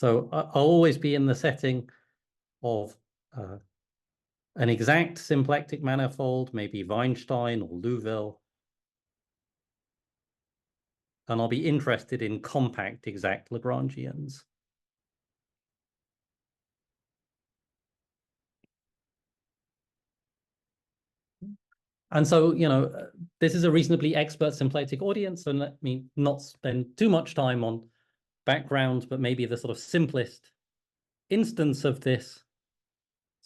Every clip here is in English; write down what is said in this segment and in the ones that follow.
So I'll always be in the setting of an exact symplectic manifold, maybe Weinstein or Liouville. And I'll be interested in compact exact Lagrangians. And so, you know, this is a reasonably expert symplectic audience, so let me not spend too much time on background, but maybe the sort of simplest instance of this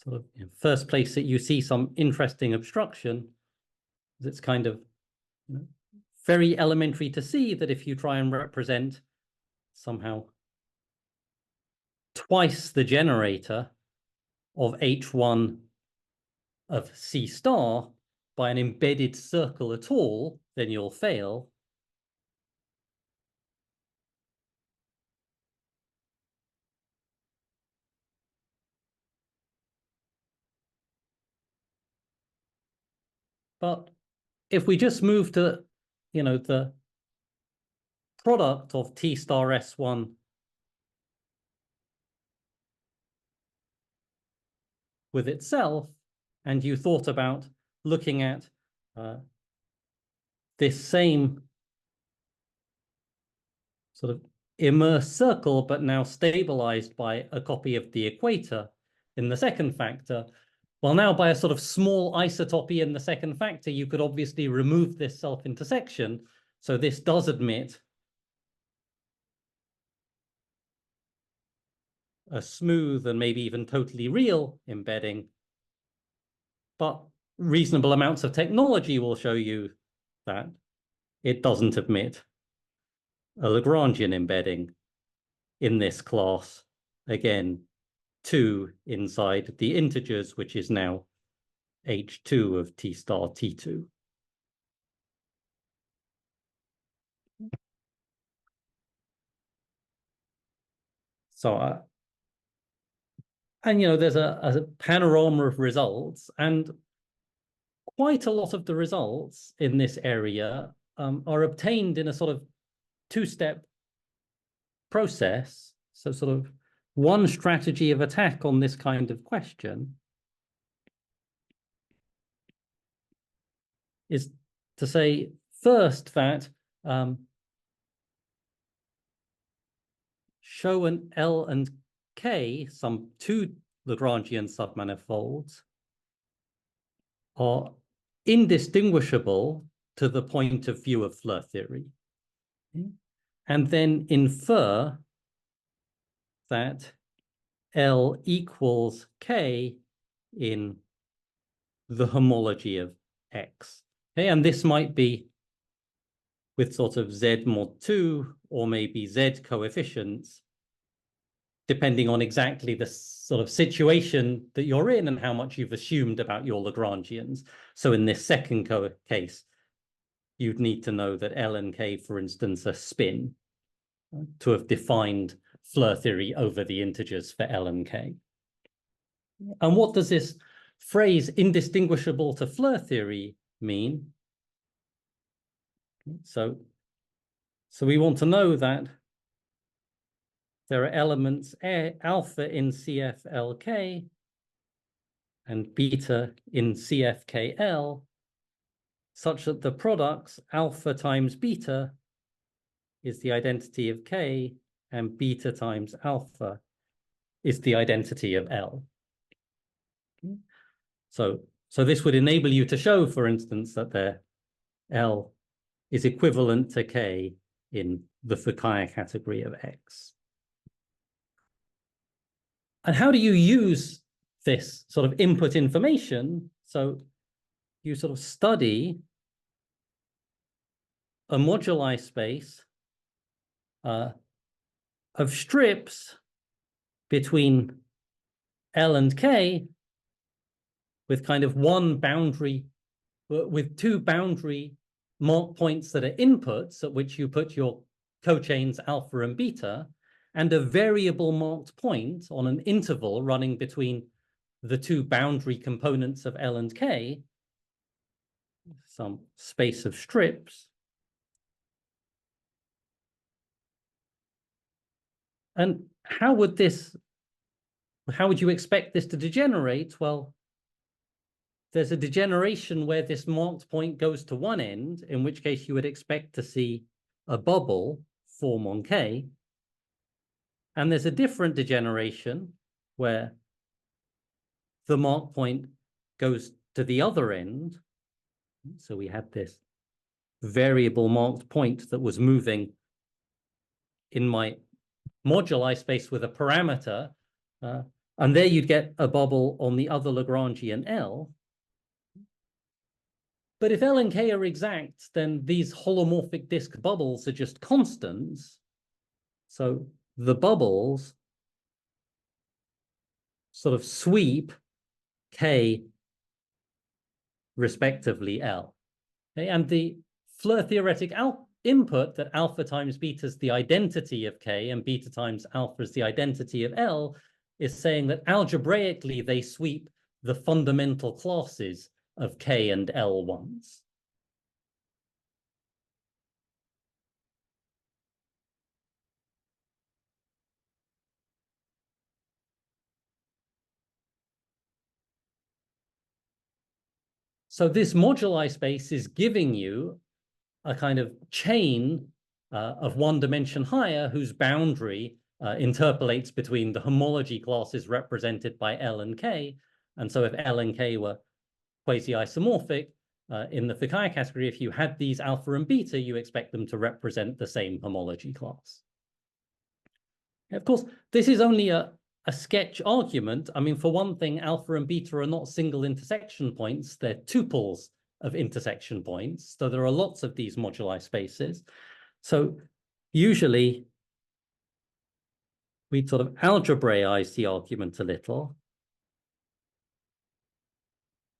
sort of first place that you see some interesting obstruction. It's kind of very elementary to see that if you try and represent somehow twice the generator of H1 of C star by an embedded circle at all, then you'll fail. But if we just move to, you know, the product of T star S1 with itself, and you thought about looking at this same sort of immersed circle, but now stabilized by a copy of the equator in the second factor, well, now by a sort of small isotopy in the second factor, you could obviously remove this self-intersection. So this does admit a smooth and maybe even totally real embedding. But reasonable amounts of technology will show you that it doesn't admit a Lagrangian embedding in this class. Again, 2 inside the integers, which is now H2 of T star T2. So, and you know, there's a panorama of results, and quite a lot of the results in this area are obtained in a sort of two-step process. So sort of one strategy of attack on this kind of question is to say first that show an L and K, some 2 Lagrangian submanifolds, are indistinguishable to the point of view of Floer theory. And then infer that L equals K in the homology of X. Okay, and this might be with sort of Z mod 2 or maybe Z coefficients, depending on exactly the sort of situation that you're in and how much you've assumed about your Lagrangians. So in this second case, you'd need to know that L and K, for instance, are spin to have defined Floer theory over the integers for L and K. And what does this phrase indistinguishable to Floer theory mean? So we want to know that there are elements alpha in CFLK and beta in CFKL, such that the products alpha times beta is the identity of K and beta times alpha is the identity of L. So this would enable you to show, for instance, that their L is equivalent to K in the Fukaya category of X. And how do you use this sort of input information? So you sort of study a moduli space of strips between L and K with kind of one boundary, with 2 boundary mark points that are inputs at which you put your cochains alpha and beta, and a variable marked point on an interval running between the 2 boundary components of L and K, some space of strips. And how would you expect this to degenerate? Well, there's a degeneration where this marked point goes to one end, in which case you would expect to see a bubble form on K. And there's a different degeneration where the marked point goes to the other end. So we had this variable marked point that was moving in my moduli space with a parameter. And there you'd get a bubble on the other Lagrangian L. But if L and K are exact, then these holomorphic disk bubbles are just constants. So the bubbles sort of sweep K respectively L. Okay? And the Floer theoretic input that alpha times beta is the identity of K and beta times alpha is the identity of L is saying that algebraically they sweep the fundamental classes of K and L ones. So this moduli space is giving you a kind of chain of one dimension higher whose boundary interpolates between the homology classes represented by L and K. And so if L and K were quasi-isomorphic in the Fukaya category, if you had these alpha and beta, you expect them to represent the same homology class. Of course, this is only a sketch argument. I mean, for one thing, alpha and beta are not single intersection points. They're tuples of intersection points. So there are lots of these moduli spaces. So usually we sort of algebraize the argument a little.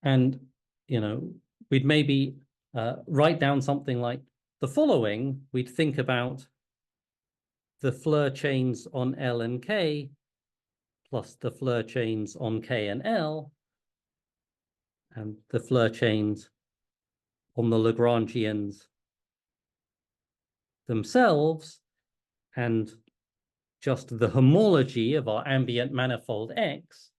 And, you know, we'd maybe write down something like the following. We'd think about the Floer chains on L and K plus the Floer chains on K and L, and the Floer chains on the Lagrangians themselves, and just the homology of our ambient manifold X.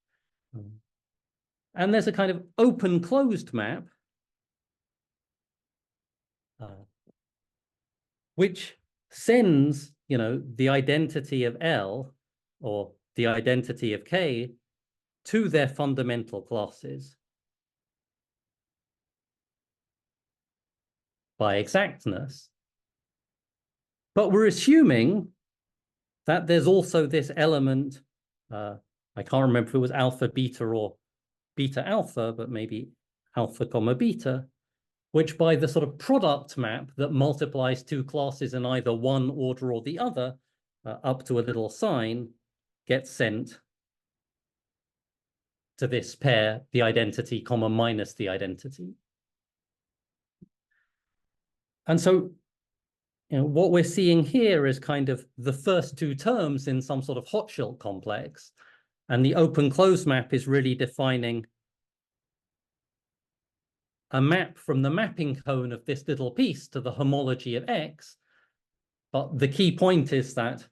And there's a kind of open-closed map which sends, you know, the identity of L or the identity of K to their fundamental classes by exactness. But we're assuming that there's also this element, I can't remember if it was alpha, beta, or beta alpha, but maybe alpha comma beta, which by the sort of product map that multiplies two classes in either one order or the other, up to a little sign, gets sent to this pair, the identity comma minus the identity. And so, you know, what we're seeing here is kind of the first two terms in some sort of Hochschild complex. And the open-close map is really defining a map from the mapping cone of this little piece to the homology of X. But the key point is that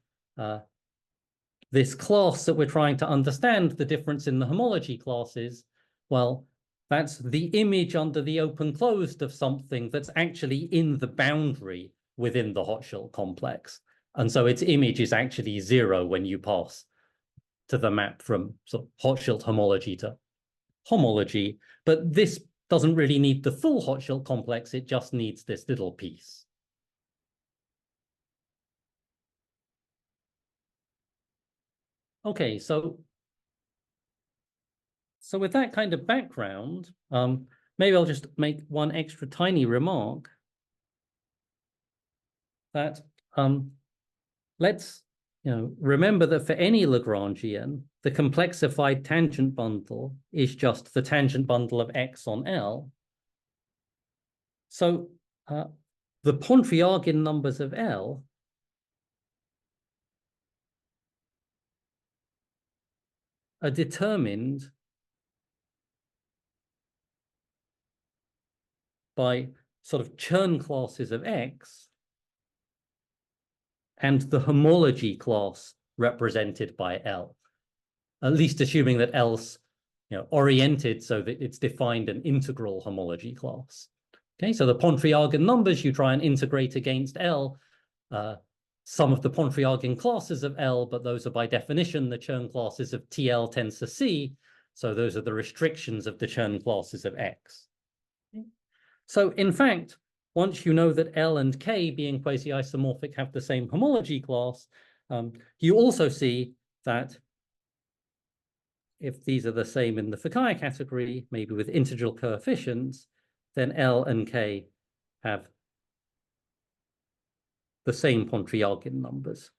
this class that we're trying to understand, the difference in the homology classes, well, that's the image under the open-closed of something that's actually in the boundary within the Hochschild complex. And so its image is actually 0 when you pass to the map from sort of Hochschild homology to homology. But this doesn't really need the full Hochschild complex. It just needs this little piece. Okay, so with that kind of background, maybe I'll just make one extra tiny remark that let's remember that for any Lagrangian, the complexified tangent bundle is just the tangent bundle of X on L. So the Pontryagin numbers of L are determined by sort of Chern classes of X and the homology class represented by L, at least assuming that L's oriented so that it's defined an integral homology class. Okay, so the Pontryagin numbers you try and integrate against L, some of the Pontryagin classes of L, but those are by definition the Chern classes of TL tensor C. So those are the restrictions of the Chern classes of X. So in fact, once you know that L and K, being quasi-isomorphic, have the same homology class, you also see that if these are the same in the Fukaya category, maybe with integral coefficients, then L and K have the same Pontryagin numbers.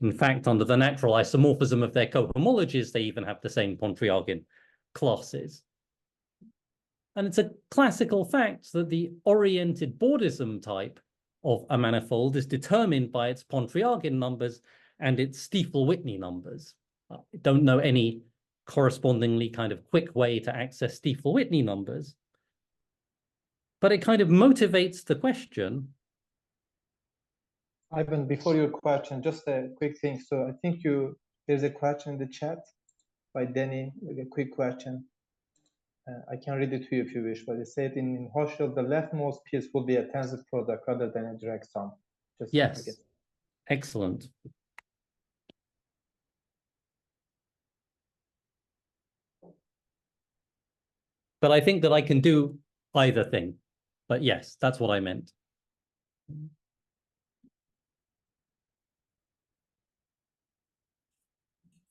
In fact, under the natural isomorphism of their cohomologies, they even have the same Pontryagin classes. And it's a classical fact that the oriented Bordism type of a manifold is determined by its Pontryagin numbers and its Stiefel-Whitney numbers. I don't know any correspondingly kind of quick way to access Stiefel-Whitney numbers, but it kind of motivates the question. Ivan, before your question, just a quick thing. So I think there's a question in the chat by Danny, with a quick question. I can read it to you if you wish, but it said in Hochschild, the leftmost piece will be a tensor product rather than a direct sum. Just yes, excellent. But I think that I can do either thing. But yes, that's what I meant.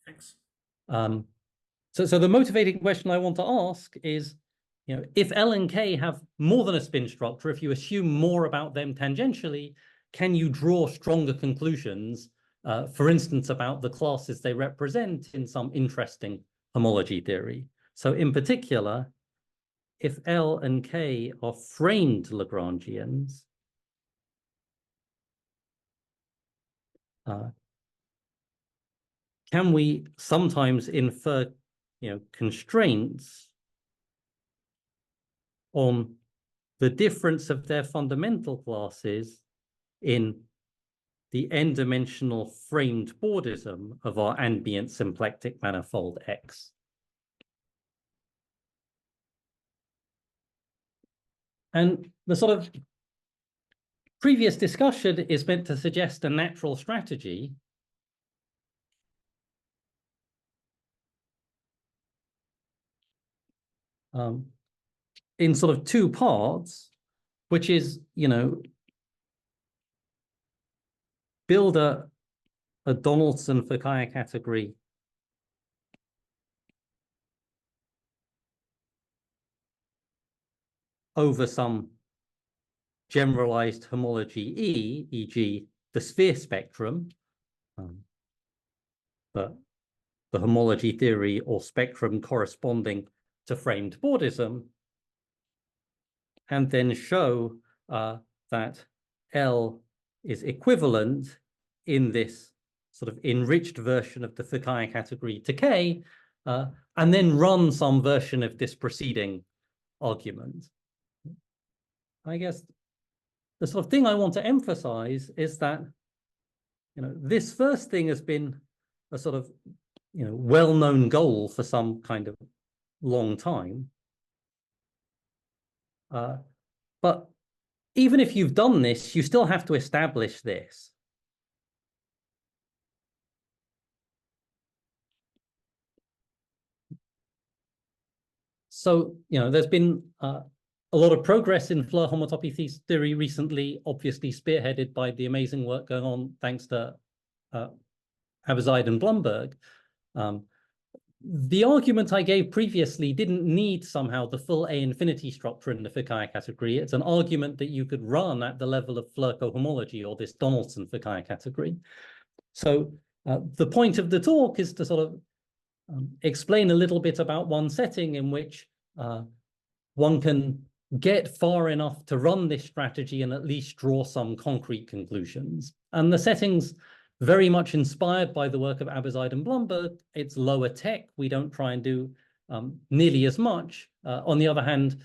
Thanks. So the motivating question I want to ask is, if L and K have more than a spin structure, if you assume more about them tangentially, can you draw stronger conclusions, for instance, about the classes they represent in some interesting homology theory? So in particular, if L and K are framed Lagrangians, can we sometimes infer, constraints on the difference of their fundamental classes in the n-dimensional framed Bordism of our ambient symplectic manifold X? And the sort of previous discussion is meant to suggest a natural strategy in sort of two parts, which is, build a Donaldson-Fukaya category over some generalized homology E, e.g. the sphere spectrum, the homology theory or spectrum corresponding to framed Bordism, and then show that L is equivalent in this sort of enriched version of the Fukaya category to K, and then run some version of this preceding argument. I guess the sort of thing I want to emphasize is that, this first thing has been a sort of, well-known goal for some kind of long time. But even if you've done this, you still have to establish this. So, there's been a lot of progress in Floer homotopy theory recently, obviously spearheaded by the amazing work going on thanks to Abizide and Blumberg. The argument I gave previously didn't need somehow the full A infinity structure in the Fukaya category. It's an argument that you could run at the level of Floer cohomology or this Donaldson-Fukaya category. So the point of the talk is to sort of explain a little bit about one setting in which one can get far enough to run this strategy and at least draw some concrete conclusions. And the setting's very much inspired by the work of Abizide and Blumberg. It's lower tech. We don't try and do nearly as much. On the other hand,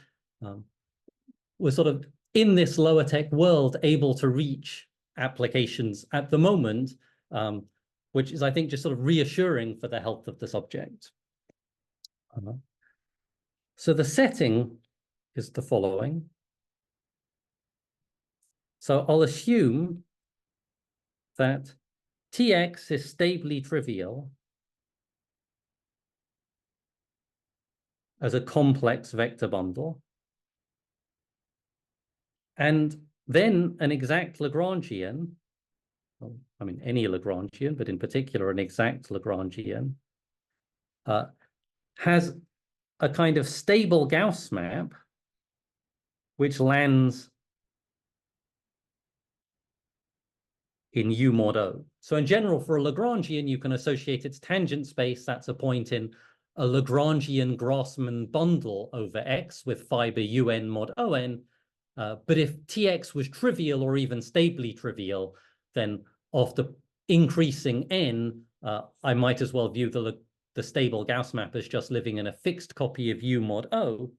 we're sort of in this lower tech world able to reach applications at the moment which is, I think, just sort of reassuring for the health of the subject. So the setting is the following. So I'll assume that Tx is stably trivial as a complex vector bundle. And then an exact Lagrangian, well, I mean, any Lagrangian, but in particular, an exact Lagrangian, has a kind of stable Gauss map, which lands in U mod O. So in general, for a Lagrangian, you can associate its tangent space. That's a point in a Lagrangian Grassmann bundle over X with fiber UN mod ON. But if Tx was trivial or even stably trivial, then after increasing N, I might as well view the stable Gauss map as just living in a fixed copy of U mod O.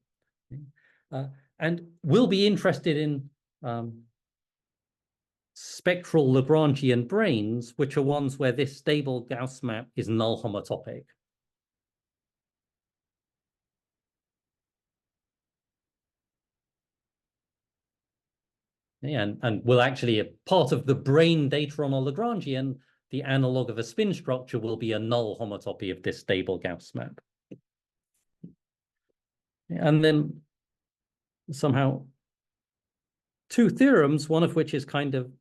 And we'll be interested in spectral Lagrangian branes, which are ones where this stable Gauss map is null homotopic. And will actually, a part of the brane data on a Lagrangian, the analog of a spin structure will be a null homotopy of this stable Gauss map. And then somehow two theorems, one of which is kind of,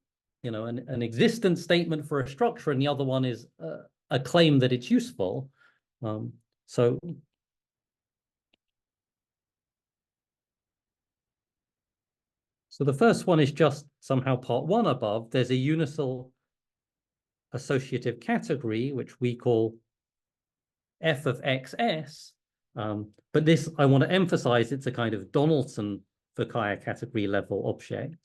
you know, an existence statement for a structure, and the other one is a claim that it's useful. So the first one is just somehow part one above. There's a unicel associative category, which we call f of xs. But this, I want to emphasize, it's a kind of Donaldson Fukaya category level object.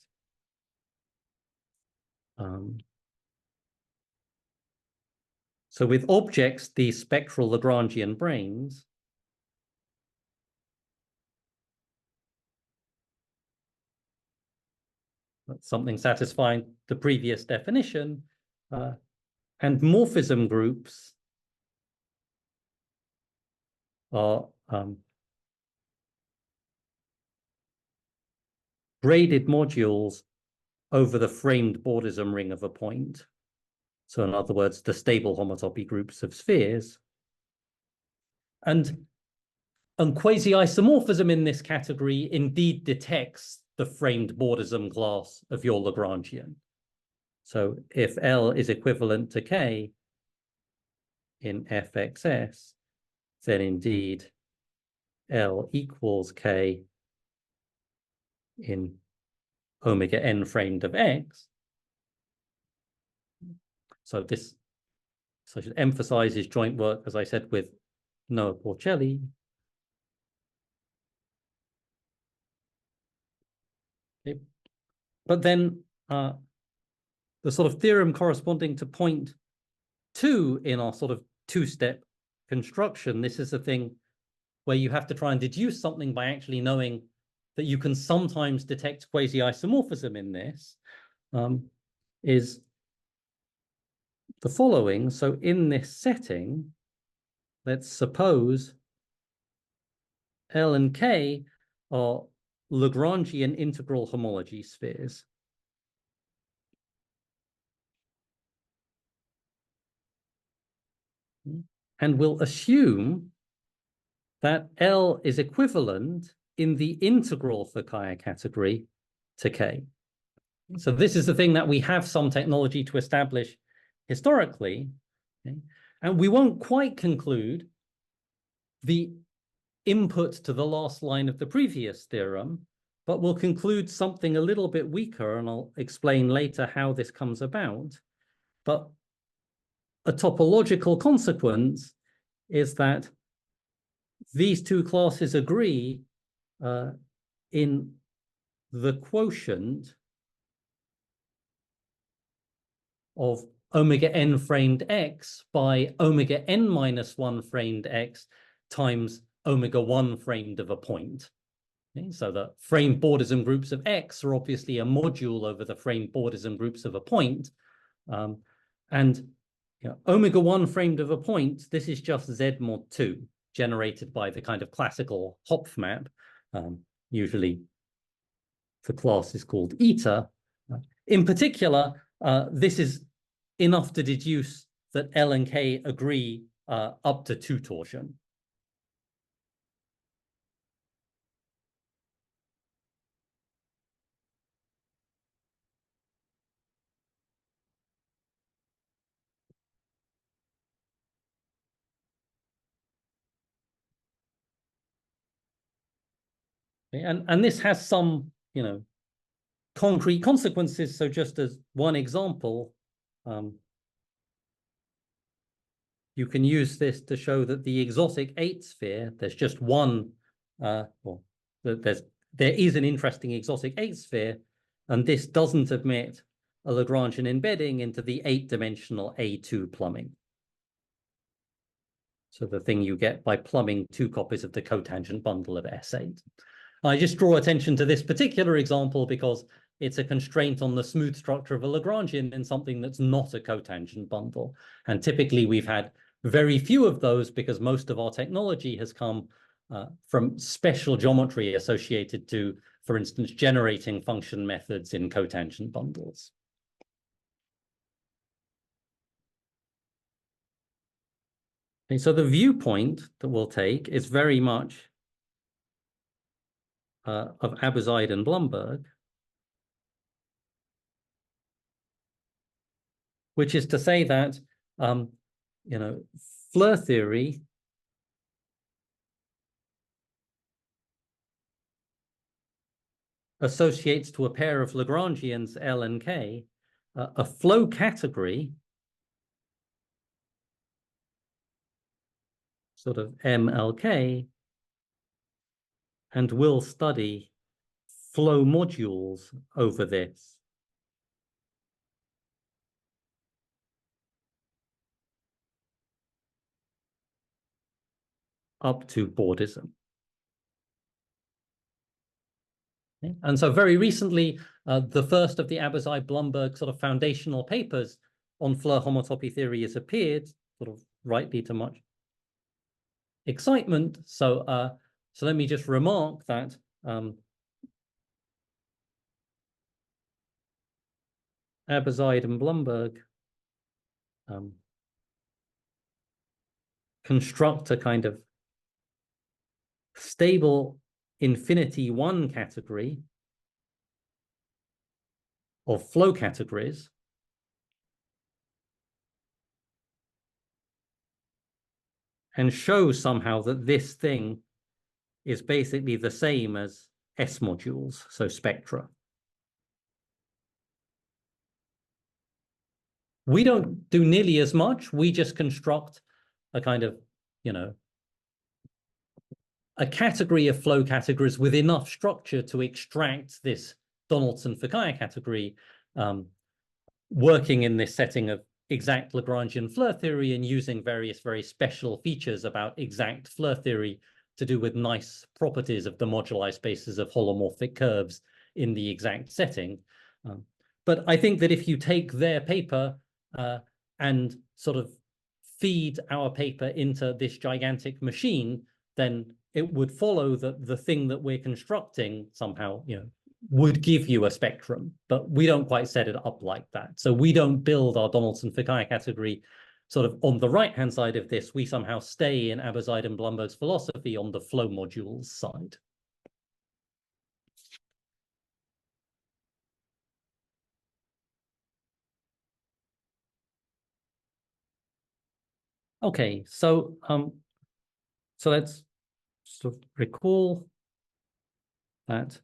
So with objects, these spectral Lagrangian branes, that's something satisfying the previous definition, and morphism groups are braided modules over the framed Bordism ring of a point. So in other words, the stable homotopy groups of spheres. And quasi-isomorphism in this category indeed detects the framed Bordism class of your Lagrangian. So if L is equivalent to K in Fxs, then indeed L equals K in omega n framed of X. So I should emphasize his joint work, as I said, with Noah Porcelli. Okay. But then the sort of theorem corresponding to point 2 in our sort of two-step construction, this is a thing where you have to try and deduce something by actually knowing that you can sometimes detect quasi-isomorphism in this, is the following. So in this setting, let's suppose L and K are Lagrangian integral homology spheres. And we'll assume that L is equivalent in the integral Fukaya category to K. So this is the thing that we have some technology to establish historically. Okay? And we won't quite conclude the input to the last line of the previous theorem, but we'll conclude something a little bit weaker, and I'll explain later how this comes about. But a topological consequence is that these two classes agree in the quotient of omega n framed x by omega n minus 1 framed x times omega 1 framed of a point. Okay? So the framed Bordism groups of x are obviously a module over the framed Bordism groups of a point. And omega 1 framed of a point, this is just Z mod 2 generated by the kind of classical Hopf map. Usually the class is called eta. In particular, this is enough to deduce that L and K agree up to 2 torsion. And this has some, concrete consequences. So just as one example, you can use this to show that the exotic 8 sphere, there's just one, there is an interesting exotic 8 sphere, and this doesn't admit a Lagrangian embedding into the 8-dimensional A2 plumbing. So the thing you get by plumbing 2 copies of the cotangent bundle of S8. I just draw attention to this particular example because it's a constraint on the smooth structure of a Lagrangian in something that's not a cotangent bundle. And typically we've had very few of those because most of our technology has come from special geometry associated to, for instance, generating function methods in cotangent bundles. Okay, so the viewpoint that we'll take is very much of Abauzide and Blumberg, which is to say that, Floer theory associates to a pair of Lagrangians, L and K, a flow category, sort of MLK, and will study flow modules over this. Up to Bordism. Okay. And so very recently, the first of the Abauzide-Blumberg sort of foundational papers on Floer homotopy theory has appeared, sort of rightly to much excitement. So let me just remark that Abauzide and Blumberg construct a kind of stable infinity 1 category of flow categories and show somehow that this thing is basically the same as S modules, so spectra. We don't do nearly as much. We just construct a kind of, a category of flow categories with enough structure to extract this Donaldson-Fukaya category, working in this setting of exact Lagrangian Floer theory and using various very special features about exact Floer theory to do with nice properties of the moduli spaces of holomorphic curves in the exact setting. But I think that if you take their paper and sort of feed our paper into this gigantic machine, then it would follow that the thing that we're constructing somehow, would give you a spectrum, but we don't quite set it up like that. So we don't build our Donaldson-Fukaya category sort of on the right-hand side of this. We somehow stay in Abauzide and Blumberg's philosophy on the flow modules side. Okay, so let's sort of recall that,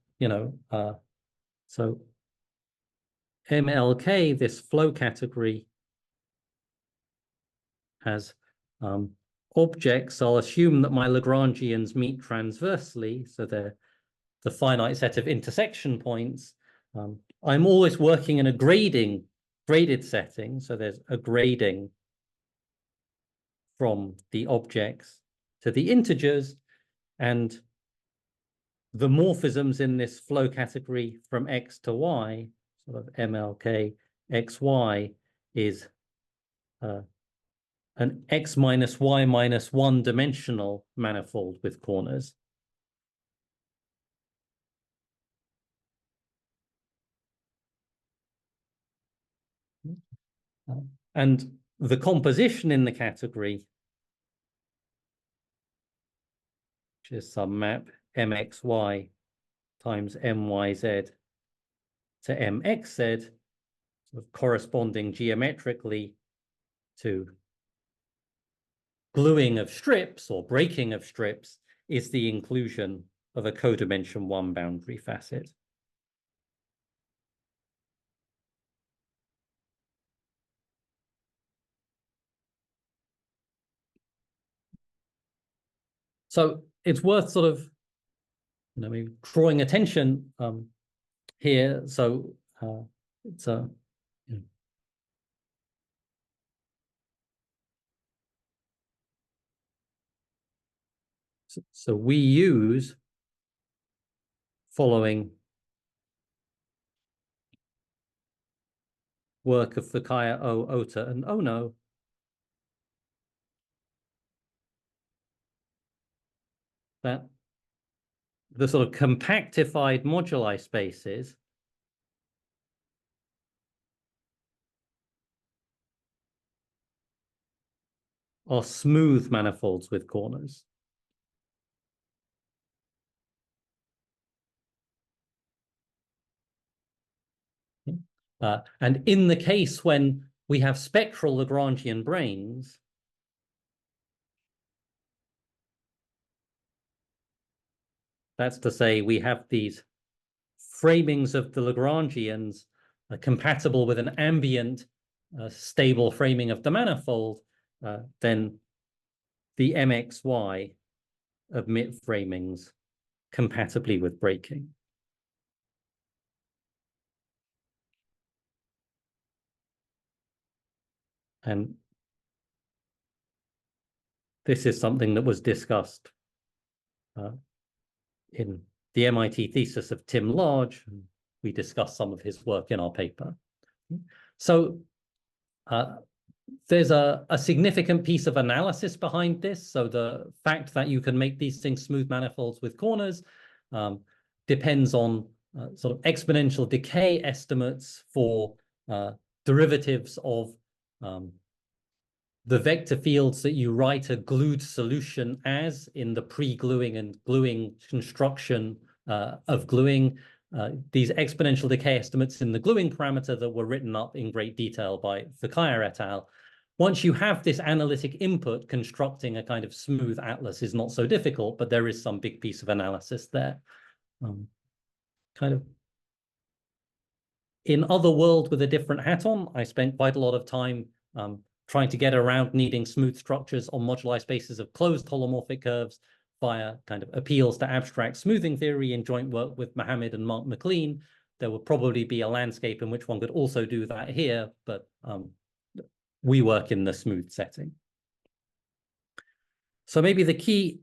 so MLK, this flow category, has objects. I'll assume that my Lagrangians meet transversely, so they're the finite set of intersection points. I'm always working in a graded setting, so there's a grading from the objects to the integers, and the morphisms in this flow category from X to Y, sort of MLK XY, is an x minus y minus 1 dimensional manifold with corners. And the composition in the category, which is some map mxy times myz to mxz, sort of corresponding geometrically to gluing of strips or breaking of strips, is the inclusion of a codimension 1 boundary facet. So it's worth sort of, maybe drawing attention here. So it's a so we use, following work of Fukaya, Ota, and Ono, that the sort of compactified moduli spaces are smooth manifolds with corners. And in the case when we have spectral Lagrangian branes, that's to say we have these framings of the Lagrangians compatible with an ambient stable framing of the manifold, then the MXY admit framings compatibly with breaking. And this is something that was discussed in the MIT thesis of Tim Large. We discussed some of his work in our paper. So there's a significant piece of analysis behind this. So the fact that you can make these things smooth manifolds with corners depends on sort of exponential decay estimates for derivatives of the vector fields that you write a glued solution as in the pre-gluing and gluing construction of gluing. These exponential decay estimates in the gluing parameter that were written up in great detail by Fukaya et al. Once you have this analytic input, constructing a kind of smooth atlas is not so difficult, but there is some big piece of analysis there. Kind of in other world with a different hat on, I spent quite a lot of time trying to get around needing smooth structures on moduli spaces of closed holomorphic curves via kind of appeals to abstract smoothing theory in joint work with Mohammed and Mark McLean. There would probably be a landscape in which one could also do that here, but we work in the smooth setting. So maybe the key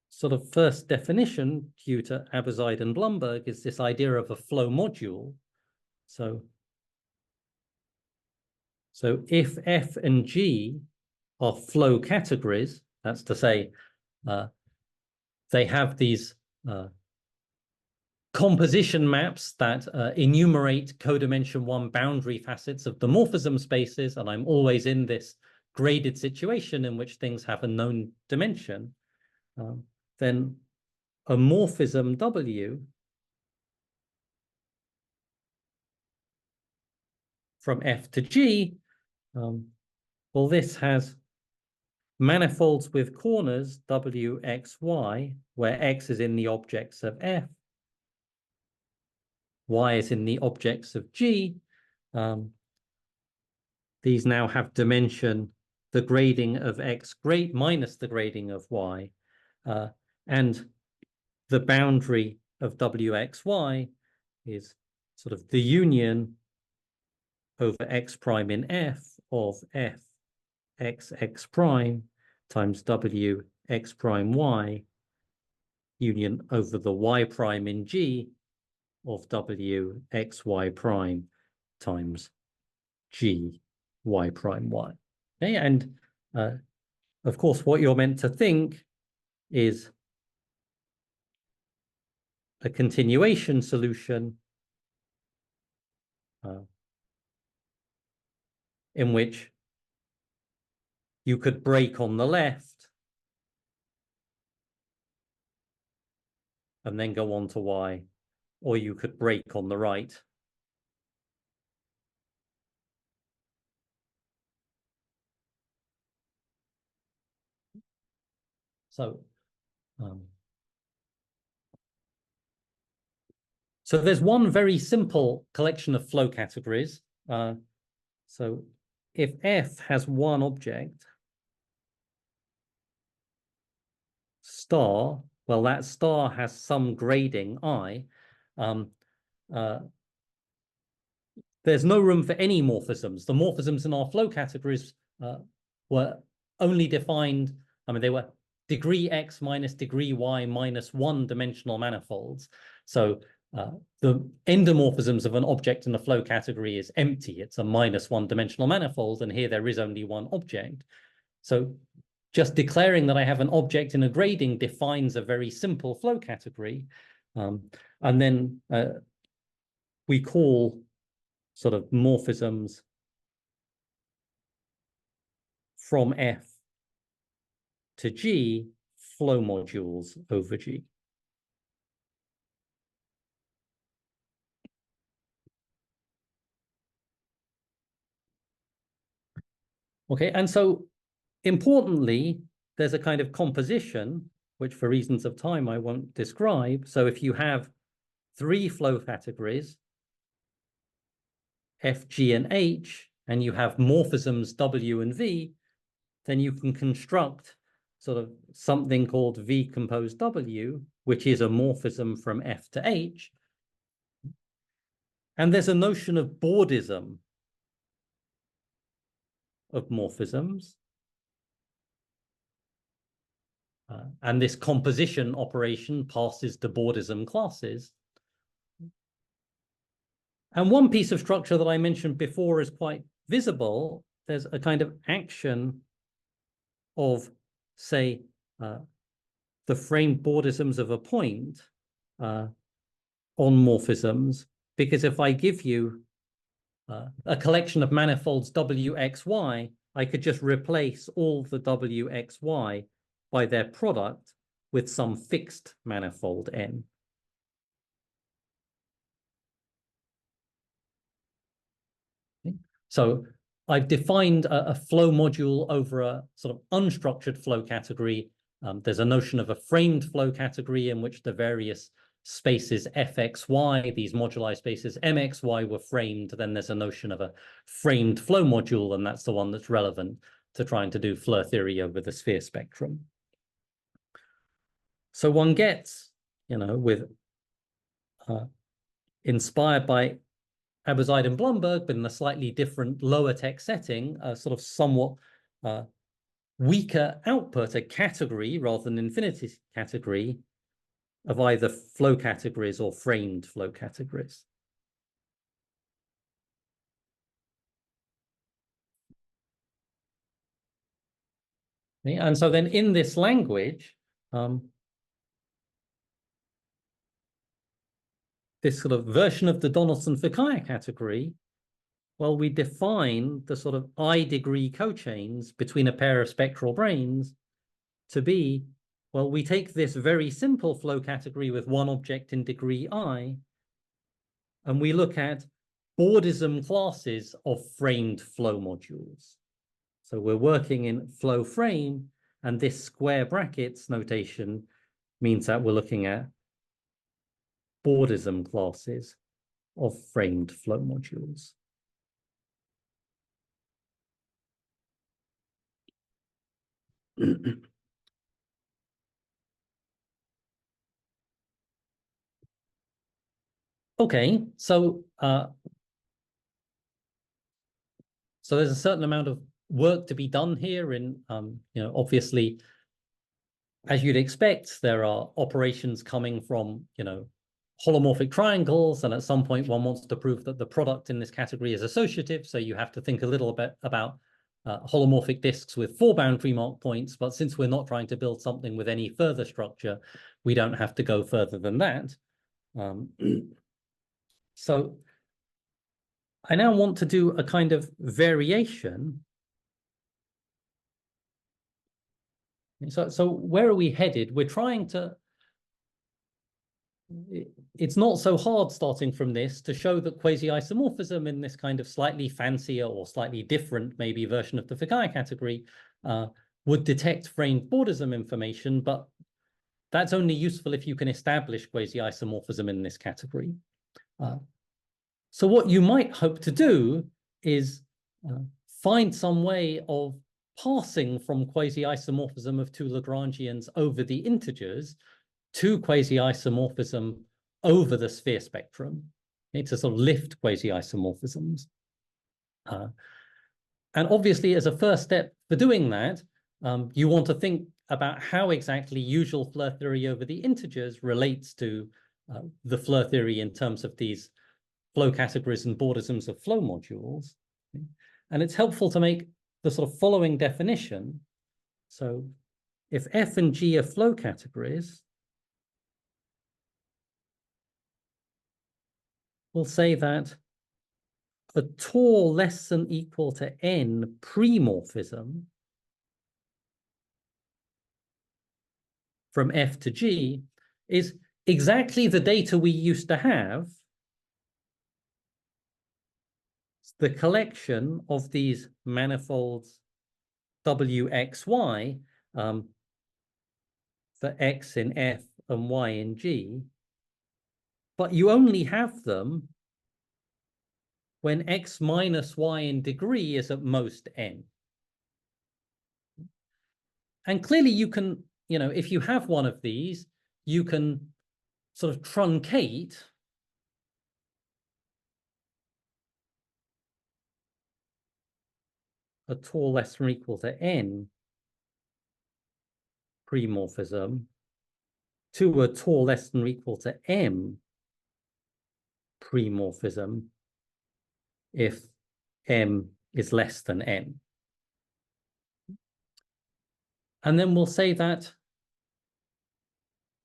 sort of first definition due to Abuzaid and Blumberg is this idea of a flow module. So if F and G are flow categories, that's to say, they have these composition maps that enumerate codimension 1 boundary facets of the morphism spaces, and I'm always in this graded situation in which things have a known dimension, then a morphism W from F to G, well, this has manifolds with corners W, X, Y, where X is in the objects of F, Y is in the objects of G. These now have dimension, the grading of X minus the grading of Y, and the boundary of WXY is sort of the union over X prime in F of F X X prime times W X prime Y union over the Y prime in G of W X Y prime times G Y prime Y. Okay, and of course, what you're meant to think is a continuation solution in which you could break on the left and then go on to y, or you could break on the right. So there's one very simple collection of flow categories. So if F has one object, star, well, that star has some grading I. There's no room for any morphisms. The morphisms in our flow categories were only defined, I mean, they were degree X minus degree Y minus one dimensional manifolds. So the endomorphisms of an object in the flow category is empty. It's a minus one dimensional manifold, and here there is only one object. So just declaring that I have an object in a grading defines a very simple flow category. And then we call sort of morphisms from F to G flow modules over G. Okay, and so importantly, there's a kind of composition, which for reasons of time I won't describe. So if you have three flow categories, F, G, and H, and you have morphisms W and V, then you can construct sort of something called V composed W, which is a morphism from F to H. And there's a notion of Bordism of morphisms. And this composition operation passes to Bordism classes. And one piece of structure that I mentioned before is quite visible. There's a kind of action of, say, the framed Bordisms of a point on morphisms, because if I give you a collection of manifolds WXY, I could just replace all the WXY by their product with some fixed manifold N. Okay. So I've defined a flow module over a sort of unstructured flow category. There's a notion of a framed flow category in which the various spaces fxy, these moduli spaces mxy were framed. Then there's a notion of a framed flow module, and that's the one that's relevant to trying to do Floer theory over the sphere spectrum. So one gets, with inspired by Aberzeid and Blumberg, but in a slightly different lower tech setting, a sort of somewhat weaker output, a category rather than infinity category of either flow categories or framed flow categories. Okay, and so then in this language, this sort of version of the Donaldson-Fukaya category, well, we define the sort of I-degree cochains between a pair of spectral branes to be, well, we take this very simple flow category with one object in degree I, and we look at Bordism classes of framed flow modules. So we're working in flow frame, and this square brackets notation means that we're looking at Bordism classes of framed flow modules. Okay, so there's a certain amount of work to be done here. In obviously, as you'd expect, there are operations coming from holomorphic triangles, and at some point one wants to prove that the product in this category is associative. So you have to think a little bit about holomorphic disks with 4 boundary mark points, but since we're not trying to build something with any further structure, we don't have to go further than that. So I now want to do a kind of variation. So where are we headed? We're trying to, it's not so hard starting from this to show that quasi-isomorphism in this kind of slightly fancier or slightly different maybe version of the Fukaya category would detect framed Bordism information, but that's only useful if you can establish quasi-isomorphism in this category. So what you might hope to do is find some way of passing from quasi-isomorphism of 2 Lagrangians over the integers to quasi-isomorphism over the sphere spectrum, okay, to sort of lift quasi-isomorphisms. And obviously, as a first step for doing that, you want to think about how exactly usual Floer theory over the integers relates to the Floer theory in terms of these flow categories and Bordisms of flow modules. Okay? And it's helpful to make the sort of following definition. So if F and G are flow categories, we'll say that a tau less than equal to n premorphism from F to G is exactly the data we used to have. It's the collection of these manifolds W, X, Y, for X in F and Y in G, but you only have them when X minus Y in degree is at most N. And clearly you can, if you have one of these, you can sort of truncate a tau less than or equal to N premorphism to a tau less than or equal to M premorphism if M is less than N. And then we'll say that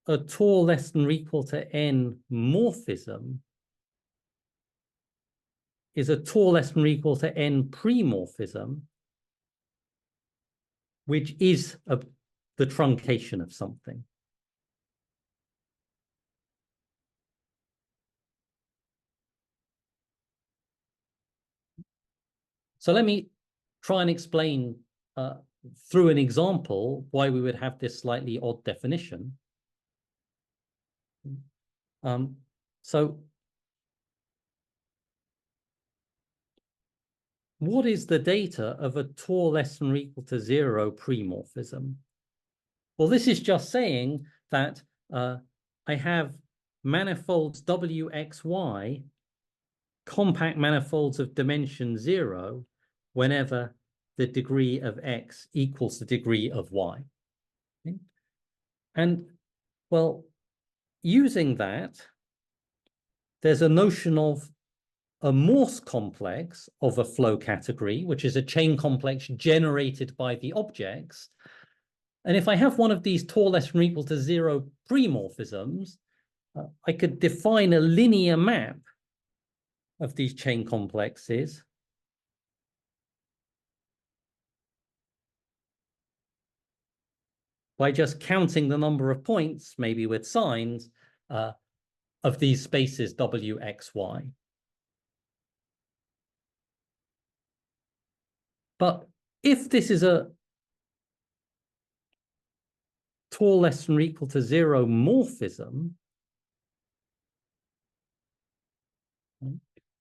a tau less than or equal to N morphism is a tau less than or equal to N premorphism, which is the truncation of something. So let me try and explain through an example why we would have this slightly odd definition. So what is the data of a tau less than or equal to 0 premorphism? Well, this is just saying that I have manifolds W, X, Y, compact manifolds of dimension 0, whenever the degree of X equals the degree of Y. Okay? And, well, using that, there's a notion of a Morse complex of a flow category, which is a chain complex generated by the objects. And if I have one of these tau less than or equal to 0 premorphisms, I could define a linear map of these chain complexes by just counting the number of points, maybe with signs, of these spaces W, X, Y. But if this is a tau less than or equal to 0 morphism,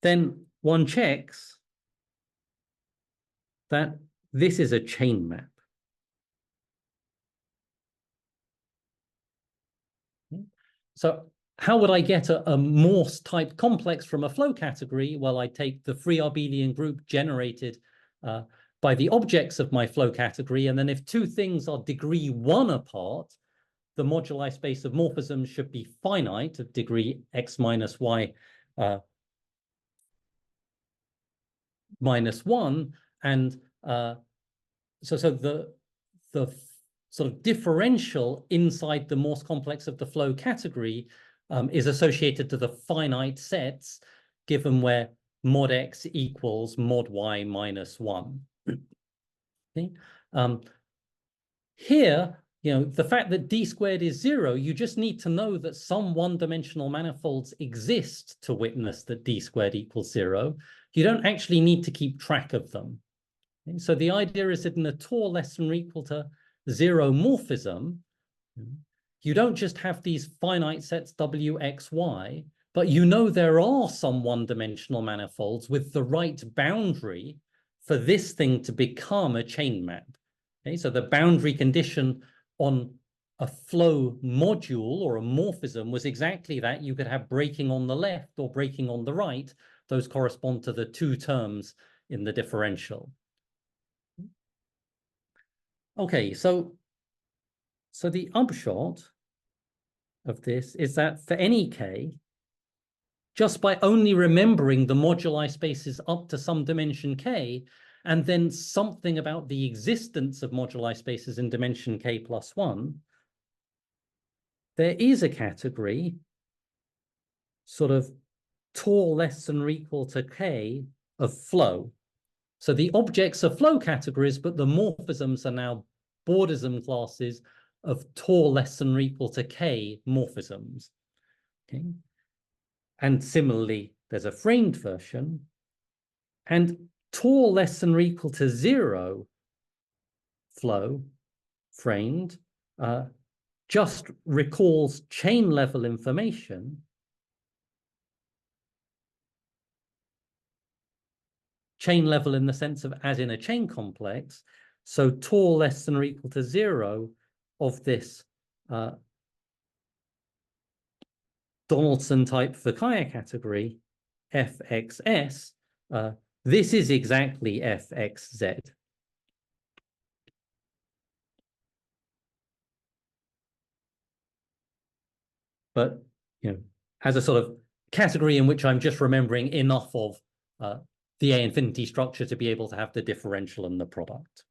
then one checks that this is a chain map. So how would I get a Morse type complex from a flow category? Well, I take the free abelian group generated by the objects of my flow category, and then if two things are degree 1 apart, the moduli space of morphisms should be finite of degree X minus Y minus 1, and so the sort of differential inside the Morse complex of the flow category is associated to the finite sets given where mod x equals mod y minus 1. Okay. Here, the fact that d squared is 0, you just need to know that some one-dimensional manifolds exist to witness that d squared equals 0. You don't actually need to keep track of them. Okay? So the idea is that in a Tor less than or equal to 0 morphism, you don't just have these finite sets w, x, y, but there are some one-dimensional manifolds with the right boundary for this thing to become a chain map. Okay, so the boundary condition on a flow module or a morphism was exactly that. You could have breaking on the left or breaking on the right. Those correspond to the two terms in the differential. Okay, so the upshot of this is that for any k, just by only remembering the moduli spaces up to some dimension k, and then something about the existence of moduli spaces in dimension k plus 1, there is a category sort of Tor less than or equal to k of flow. So the objects are flow categories, but the morphisms are now Bordism classes of Tor less than or equal to k morphisms. Okay. And similarly, there's a framed version. And Tor less than or equal to 0 flow, framed, just recalls chain level information. Chain level in the sense of as in a chain complex. So Tor less than or equal to 0 of this Donaldson type Fukaya category, fxs, this is exactly fxz. But, as a sort of category in which I'm just remembering enough of the A infinity structure to be able to have the differential and the product.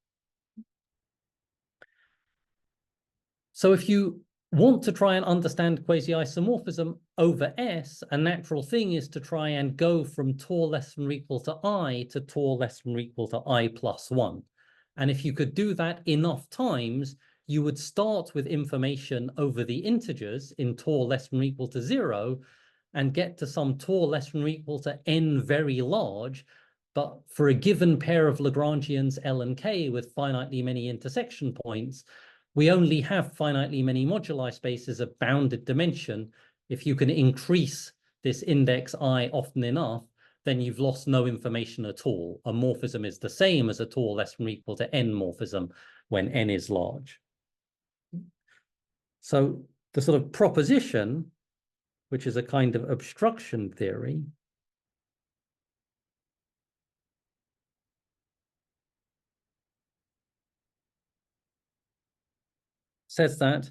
So if you want to try and understand quasi-isomorphism over S, a natural thing is to try and go from Tor less than or equal to I to Tor less than or equal to I plus 1. And if you could do that enough times, you would start with information over the integers in Tor less than or equal to 0 and get to some Tor less than or equal to n very large. But for a given pair of Lagrangians L and K with finitely many intersection points, we only have finitely many moduli spaces of bounded dimension. If you can increase this index I often enough, then you've lost no information at all. A morphism is the same as a Tor less than or equal to n morphism when n is large. So the sort of proposition, which is a kind of obstruction theory, says that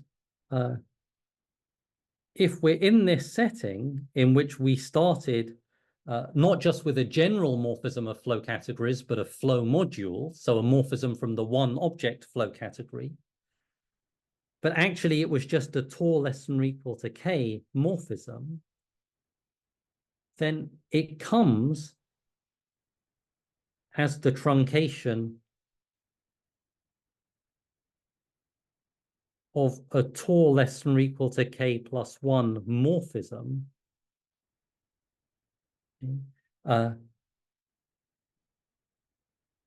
if we're in this setting in which we started not just with a general morphism of flow categories, but a flow module, so a morphism from the one object flow category, but actually it was just a Tor less than or equal to k morphism, then it comes as the truncation of a Tor less than or equal to k plus 1 morphism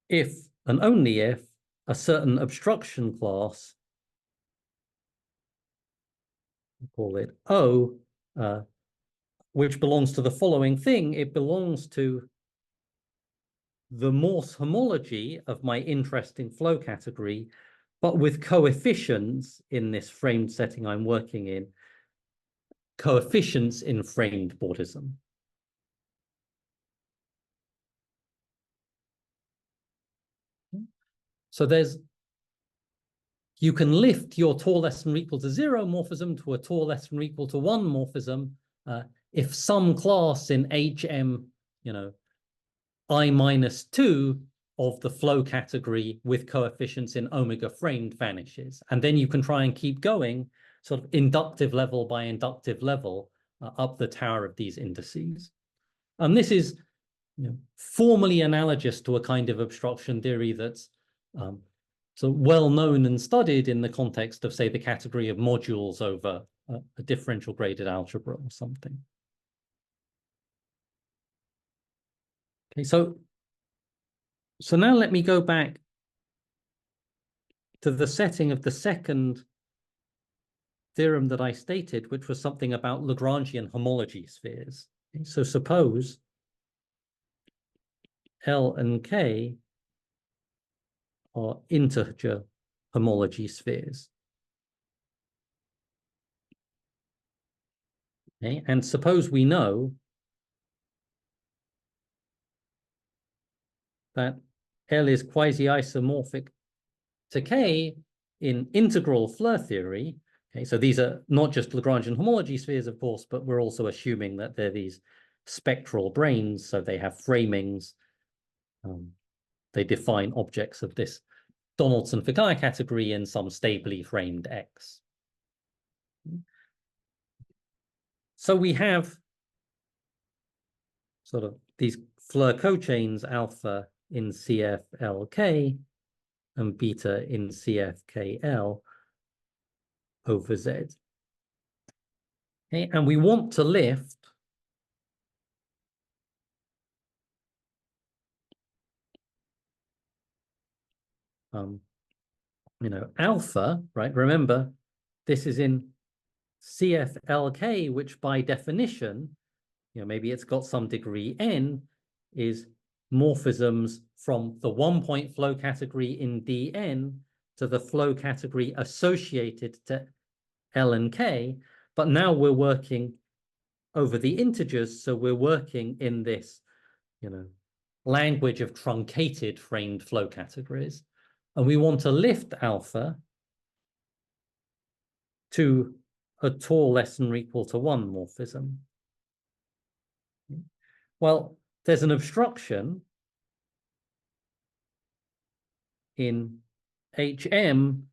if and only if a certain obstruction class, we call it O, which belongs to the following thing. It belongs to the Morse homology of my interesting flow category, but with coefficients in this framed setting I'm working in, coefficients in framed Bordism. So you can lift your Tor less than or equal to 0 morphism to a Tor less than or equal to 1 morphism if some class in HM, I minus 2 of the flow category with coefficients in omega framed vanishes. And then you can try and keep going sort of inductive level by inductive level up the tower of these indices. And this is formally analogous to a kind of obstruction theory that's so well known and studied in the context of, say, the category of modules over a differential graded algebra or something. Okay, so now let me go back to the setting of the second theorem that I stated, which was something about Lagrangian homology spheres. Okay, so suppose L and K are integer homology spheres. Okay, and suppose we know that L is quasi-isomorphic to K in integral Floer theory. Okay, so these are not just Lagrangian homology spheres, of course, but we're also assuming that they're these spectral branes, so they have framings. They define objects of this Donaldson-Figure category in some stably framed X. So we have sort of these Floer cochains, alpha in CFLK and beta in CFKL over Z. Okay, and we want to lift alpha, right? Remember, this is in CFLK, which by definition, maybe it's got some degree n, is morphisms from the one-point flow category in Dn to the flow category associated to L and K. But now we're working over the integers, so we're working in this, language of truncated framed flow categories. And we want to lift alpha to a tau less than or equal to 1 morphism. Well, there's an obstruction in HM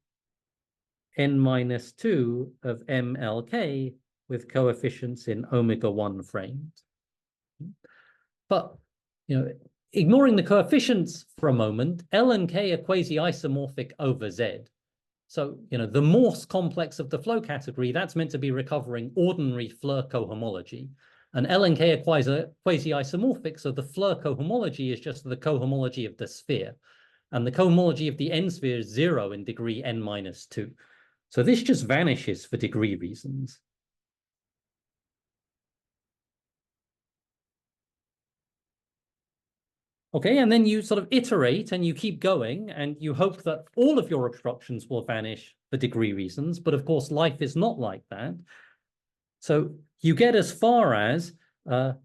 n-2 of MLK with coefficients in omega 1 framed. But, ignoring the coefficients for a moment, L and K are quasi-isomorphic over Z. So, the Morse complex of the flow category, that's meant to be recovering ordinary Floer cohomology. And L and K are quasi-isomorphic, so the Floer cohomology is just the cohomology of the sphere. And the cohomology of the n sphere is 0 in degree n-2. So this just vanishes for degree reasons. Okay, and then you sort of iterate and you keep going and you hope that all of your obstructions will vanish for degree reasons. But of course, life is not like that. So you get as far as an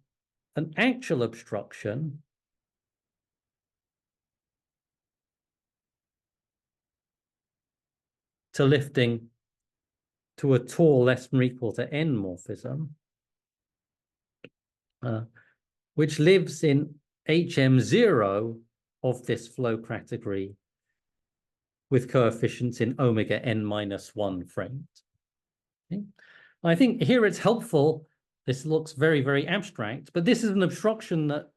actual obstruction to lifting to a tau less than or equal to n morphism, which lives in HM0 of this flow category with coefficients in omega n-1 framed. Okay. I think here it's helpful. This looks very, very abstract, but this is an obstruction that,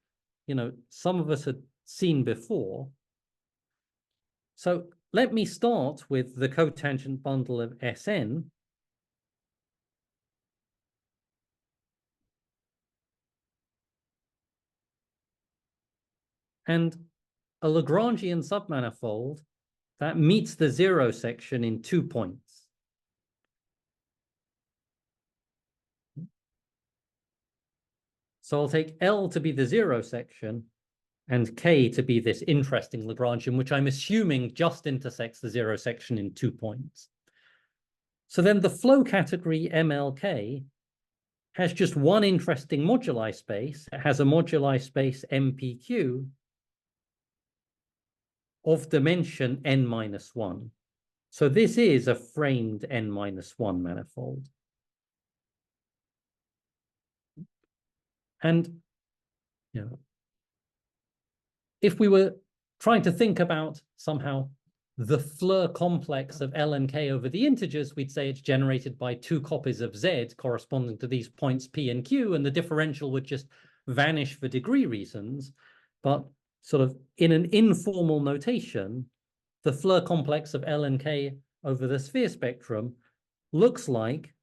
some of us had seen before. So let me start with the cotangent bundle of Sn. And a Lagrangian submanifold that meets the 0 section in 2 points. So I'll take L to be the 0 section and K to be this interesting Lagrangian, which I'm assuming just intersects the 0 section in 2 points. So then the flow category MLK has just one interesting moduli space. It has a moduli space MPQ of dimension n-1. So this is a framed n-1 manifold. And if we were trying to think about somehow the Floer complex of L and K over the integers, we'd say it's generated by 2 copies of Z corresponding to these points P and Q, and the differential would just vanish for degree reasons. But sort of in an informal notation, the Floer complex of L and K over the sphere spectrum looks like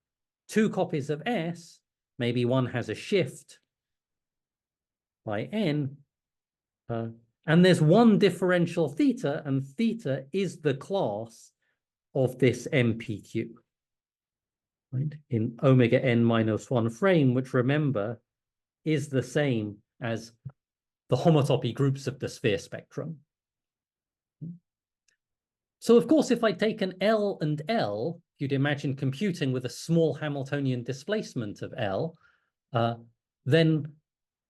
2 copies of S. Maybe one has a shift by N, and there's one differential theta, and theta is the class of this MPQ, right? In omega n minus 1 frame, which, remember, is the same as the homotopy groups of the sphere spectrum. So, of course, if I take an L and L, you'd imagine computing with a small Hamiltonian displacement of L, then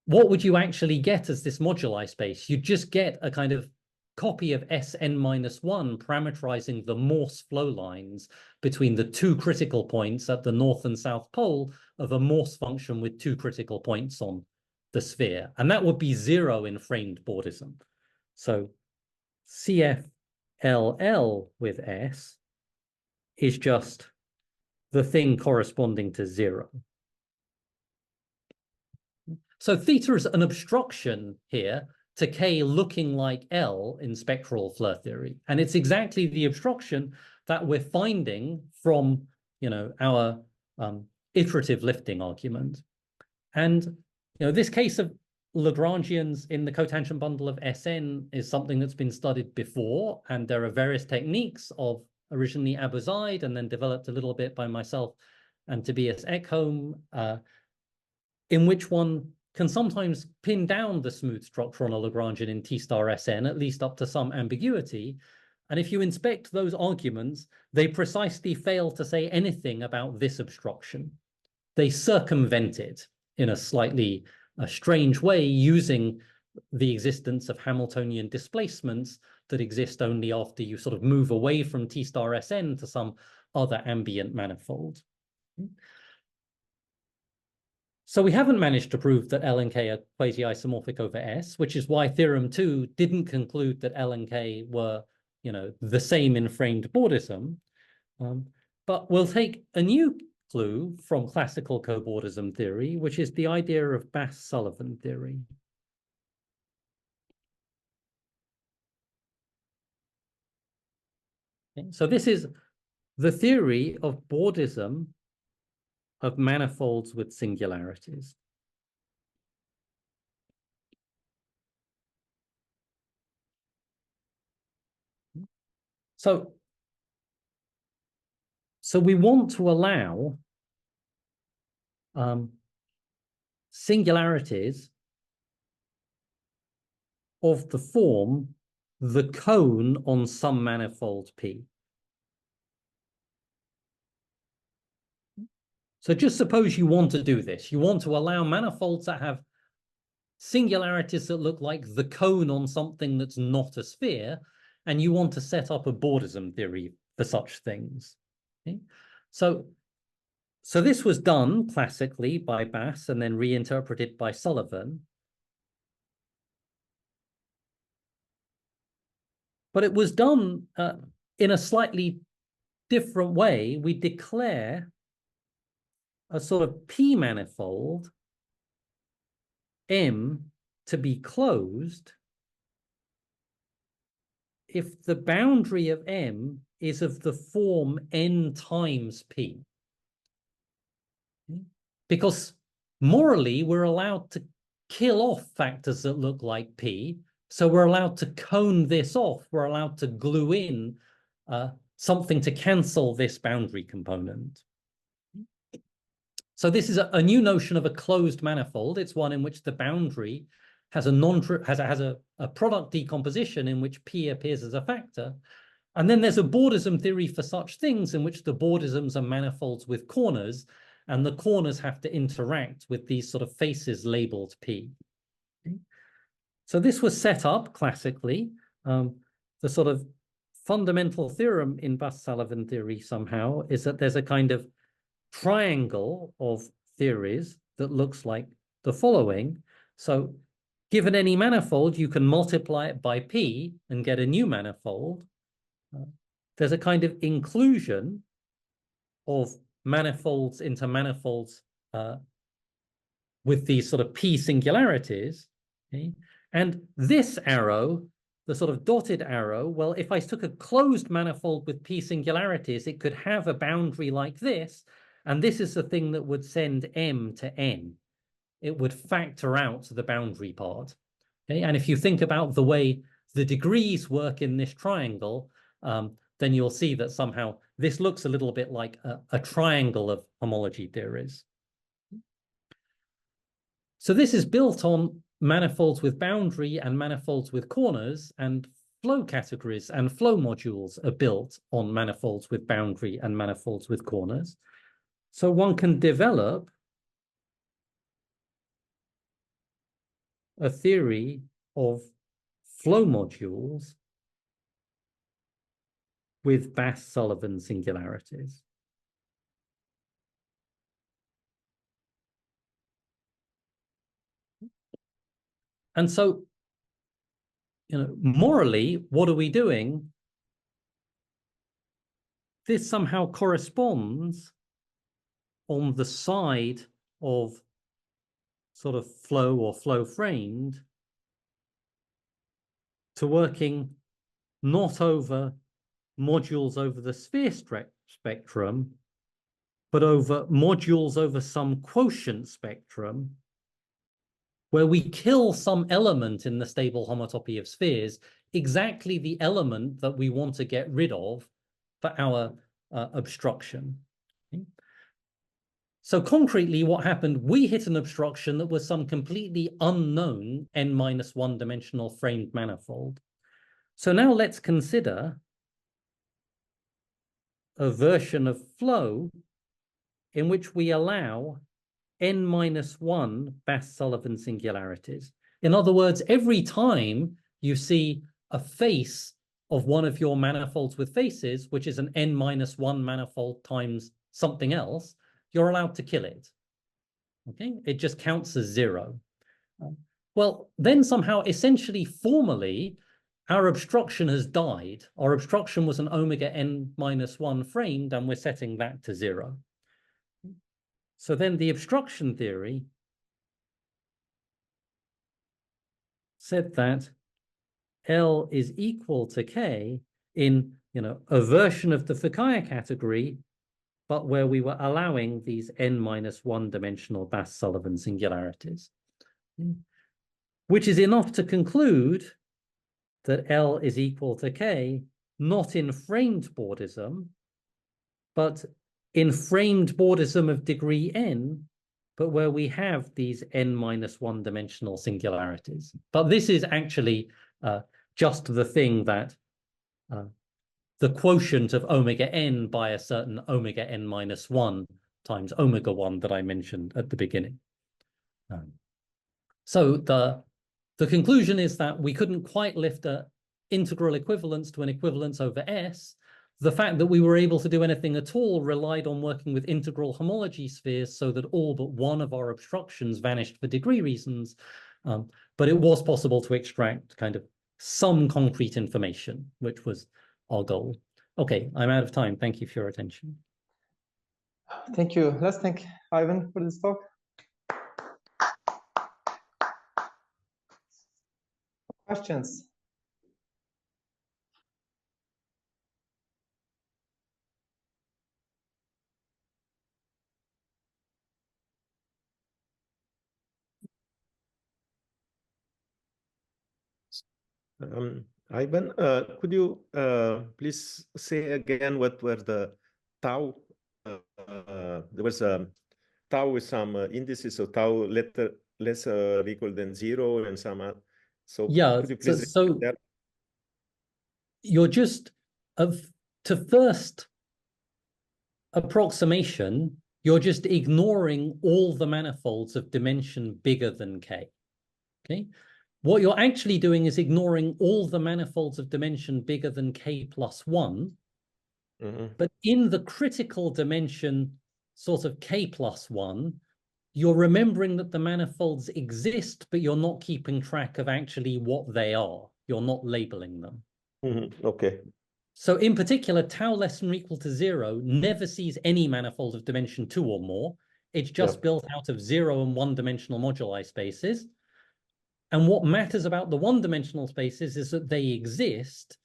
what would you actually get as this moduli space? You'd just get a kind of copy of Sn-1 parameterizing the Morse flow lines between the 2 critical points at the north and south pole of a Morse function with 2 critical points on the sphere. And that would be 0 in framed Bordism. So CFLL with S is just the thing corresponding to 0. So theta is an obstruction here to K looking like L in spectral Floer theory. And it's exactly the obstruction that we're finding from, our iterative lifting argument. And, this case of Lagrangians in the cotangent bundle of Sn is something that's been studied before. And there are various techniques of originally Abu Zaid and then developed a little bit by myself and Tobias Ekholm, in which one can sometimes pin down the smooth structure on a Lagrangian in T star Sn, at least up to some ambiguity. And if you inspect those arguments, they precisely fail to say anything about this obstruction. They circumvent it in a slightly strange way using the existence of Hamiltonian displacements that exist only after you sort of move away from T star Sn to some other ambient manifold. So we haven't managed to prove that L and K are quasi-isomorphic over S, which is why theorem 2 didn't conclude that L and K were, the same in framed Bordism. But we'll take a new clue from classical cobordism theory, which is the idea of Bass-Sullivan theory. Okay, so this is the theory of Bordism of manifolds with singularities. So we want to allow singularities of the form the cone on some manifold P. So just suppose you want to do this. You want to allow manifolds that have singularities that look like the cone on something that's not a sphere, and you want to set up a Bordism theory for such things. Okay? So this was done classically by Bass and then reinterpreted by Sullivan. But it was done in a slightly different way. We declare a sort of P manifold M to be closed if the boundary of M is of the form N times P. Because morally, we're allowed to kill off factors that look like P. So we're allowed to cone this off. We're allowed to glue in something to cancel this boundary component. So this is a new notion of a closed manifold. It's one in which the boundary has a product decomposition in which P appears as a factor. And then there's a Bordism theory for such things in which the Bordisms are manifolds with corners, and the corners have to interact with these sort of faces labeled P. Okay. So this was set up classically. The sort of fundamental theorem in Bass-Sullivan theory somehow is that there's a kind of triangle of theories that looks like the following. So given any manifold, you can multiply it by P and get a new manifold. There's a kind of inclusion of manifolds into manifolds with these sort of P singularities. Okay? And this arrow, the sort of dotted arrow, well, if I took a closed manifold with P singularities, it could have a boundary like this. And this is the thing that would send M to N. It would factor out the boundary part. Okay? And if you think about the way the degrees work in this triangle, then you'll see that somehow this looks a little bit like a triangle of homology theories. So this is built on manifolds with boundary and manifolds with corners, and flow categories and flow modules are built on manifolds with boundary and manifolds with corners. So one can develop a theory of flow modules with Bass-Sullivan singularities. And so, morally, what are we doing? This somehow corresponds on the side of sort of flow or flow framed to working not over modules over the sphere spectrum, but over modules over some quotient spectrum, where we kill some element in the stable homotopy of spheres, exactly the element that we want to get rid of for our obstruction. Okay? So concretely, what happened, we hit an obstruction that was some completely unknown n-1 dimensional framed manifold. So now let's consider a version of flow in which we allow n-1 Bass-Sullivan singularities. In other words, every time you see a face of one of your manifolds with faces, which is an n-1 manifold times something else, you're allowed to kill it. Okay, it just counts as 0. Well, then somehow, essentially, formally, our obstruction has died. Our obstruction was an omega n-1 framed, and we're setting that to 0. So then the obstruction theory said that L is equal to K in, a version of the Fukaya category, but where we were allowing these n-1 dimensional Bass-Sullivan singularities, which is enough to conclude that L is equal to K, not in framed Bordism, but in framed Bordism of degree n, but where we have these n-1 dimensional singularities. But this is actually just the thing that the quotient of omega n by a certain omega n-1 times omega 1 that I mentioned at the beginning. So the conclusion is that we couldn't quite lift an integral equivalence to an equivalence over S. The fact that we were able to do anything at all relied on working with integral homology spheres so that all but one of our obstructions vanished for degree reasons. But it was possible to extract kind of some concrete information, which was our goal. Okay, I'm out of time. Thank you for your attention. Thank you. Let's thank Ivan for this talk. Questions? Ivan, could you please say again what were the tau? There was a tau with some indices, so tau less or equal than 0 and some. So yeah, could you please so you're just to first approximation, you're just ignoring all the manifolds of dimension bigger than K. Okay. What you're actually doing is ignoring all the manifolds of dimension bigger than K plus 1. But in the critical dimension sort of K plus 1, you're remembering that the manifolds exist, but you're not keeping track of actually what they are. You're not labeling them. Okay. So in particular, tau less than or equal to 0 never sees any manifold of dimension 2 or more. It's just built out of 0 and one-dimensional moduli spaces. And what matters about the one-dimensional spaces is that they exist,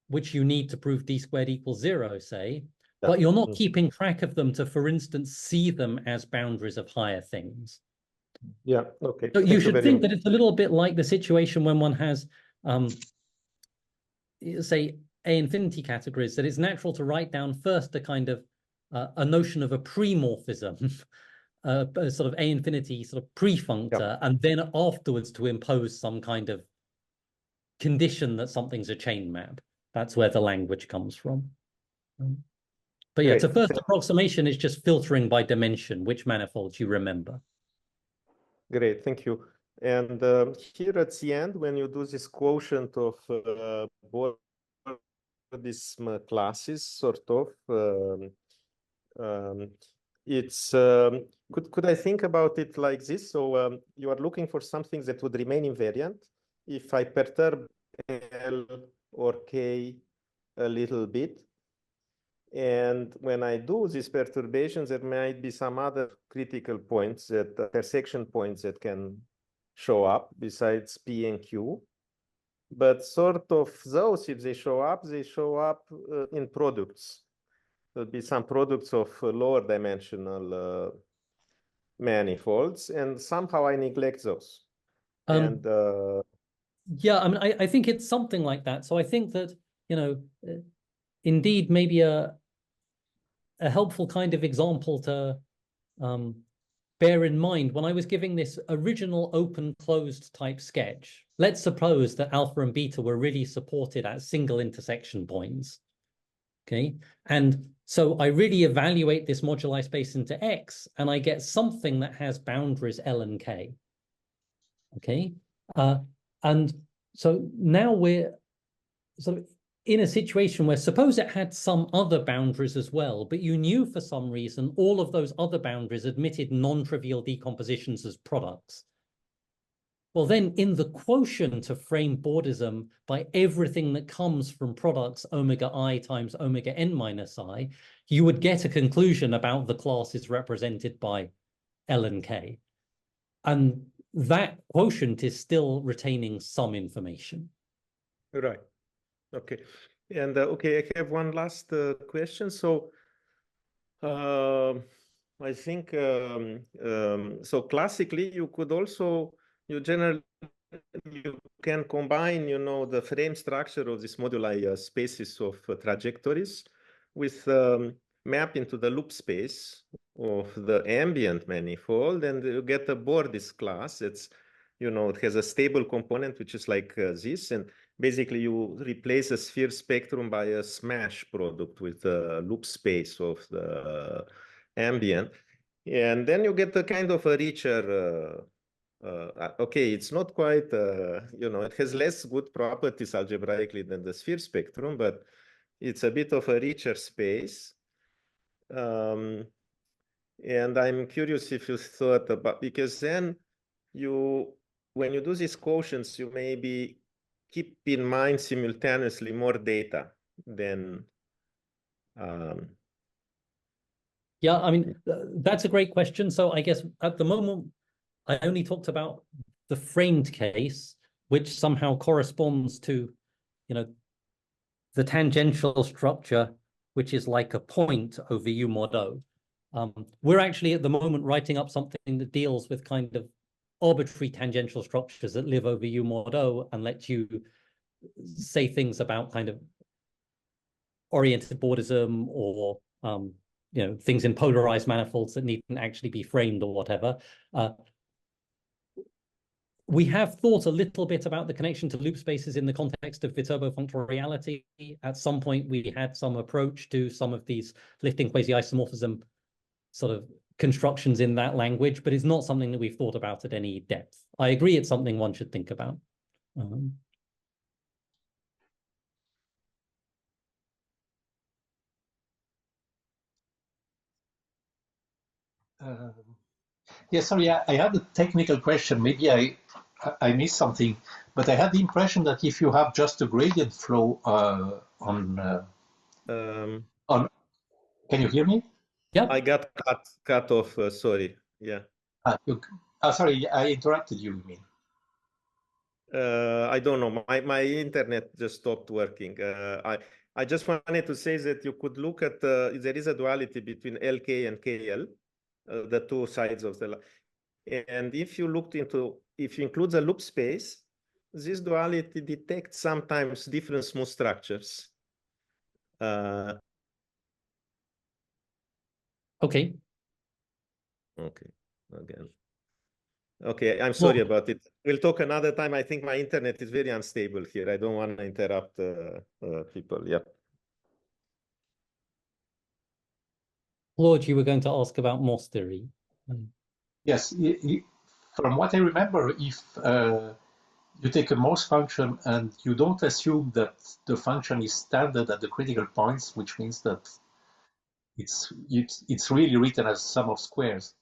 which you need to prove d squared equals 0, say, but you're not keeping track of them to, for instance, see them as boundaries of higher things. Yeah, okay. So you should think that it's a little bit like the situation when one has, say, A infinity categories, that it's natural to write down first a kind of a notion of a premorphism, a sort of A infinity sort of prefunctor, and then afterwards to impose some kind of condition that something's a chain map. That's where the language comes from. But yeah, it's a first approximation is just filtering by dimension, which manifolds you remember. Great, thank you. And here at the end, when you do this quotient of Bordism classes, sort of, it's could I think about it like this? So you are looking for something that would remain invariant if I perturb L or K a little bit. And when I do these perturbations, there might be some other critical points, that intersection points that can show up besides P and Q. But sort of those, if they show up in products. There'll be some products of lower dimensional manifolds, and somehow I neglect those. Yeah, I mean, I think it's something like that. So I think that, you know, indeed, maybe a helpful kind of example to bear in mind when I was giving this original open-closed type sketch. Let's suppose that alpha and beta were really supported at single intersection points. Okay, and so I really evaluate this moduli space into X, and I get something that has boundaries L and K. Okay, and so now we're sort of in a situation where suppose it had some other boundaries as well, but you knew for some reason all of those other boundaries admitted non-trivial decompositions as products. Well, then in the quotient to frame Bordism by everything that comes from products omega I times omega n minus I, you would get a conclusion about the classes represented by L and K. And that quotient is still retaining some information. Right. Okay. And okay, I have one last question. So I think so classically you could also you can combine, you know, the frame structure of this moduli spaces of trajectories with map into the loop space of the ambient manifold, and you get a Bordis class. It's, you know, it has a stable component which is like this, and basically you replace a sphere spectrum by a smash product with the loop space of the ambient, and then you get a kind of a richer okay, it's not quite, you know, it has less good properties algebraically than the sphere spectrum, but it's a bit of a richer space. And I'm curious if you thought about, because then when you do these quotients, you maybe keep in mind simultaneously more data than. Yeah, I mean, that's a great question. So I guess at the moment, I only talked about the framed case, which somehow corresponds to, you know, the tangential structure, which is like a point over U mod O. We're actually at the moment writing up something that deals with kind of arbitrary tangential structures that live over U mod O and let you say things about kind of oriented Bordism or you know, things in polarized manifolds that needn't actually be framed or whatever. We have thought a little bit about the connection to loop spaces in the context of Viterbo functoriality reality. At some point, we had some approach to some of these lifting quasi-isomorphism sort of constructions in that language, but it's not something that we've thought about at any depth. I agree it's something one should think about. Yeah, sorry, I had a technical question. Maybe I missed something, but I had the impression that if you have just a gradient flow on, can you hear me? Yeah. I got cut off. Sorry. Yeah. Sorry, I interrupted you. You mean? I don't know. My internet just stopped working. I just wanted to say that you could look at there is a duality between LK and KL, the two sides of the. And if you include the loop space, this duality detects sometimes different smooth structures. Okay. Okay. Again. Okay, I'm sorry about it. We'll talk another time. I think my internet is very unstable here. I don't want to interrupt people. Yeah. Claude, you were going to ask about Morse theory. Yes. From what I remember, if you take a Morse function and you don't assume that the function is standard at the critical points, which means that it's really written as sum of squares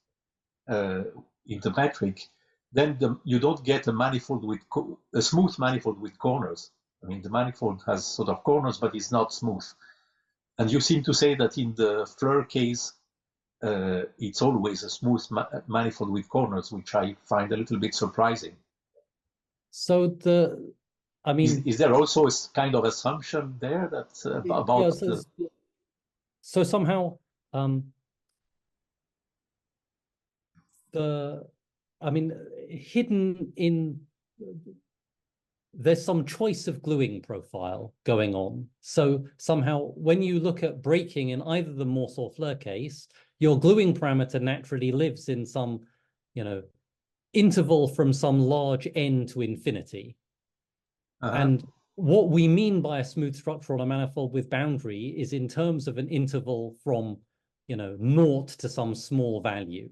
in the metric, then you don't get a manifold with a smooth manifold with corners. I mean, the manifold has sort of corners, but it's not smooth. And you seem to say that in the Floer case, it's always a smooth manifold with corners, which I find a little bit surprising. So I mean, is there also a kind of assumption there that about? Yeah, so somehow I mean, hidden in there's some choice of gluing profile going on. So somehow when you look at breaking in either the Morse or Floer case, your gluing parameter naturally lives in some, interval from some large n to infinity. And what we mean by a smooth structure on a manifold with boundary is in terms of an interval from, naught to some small value.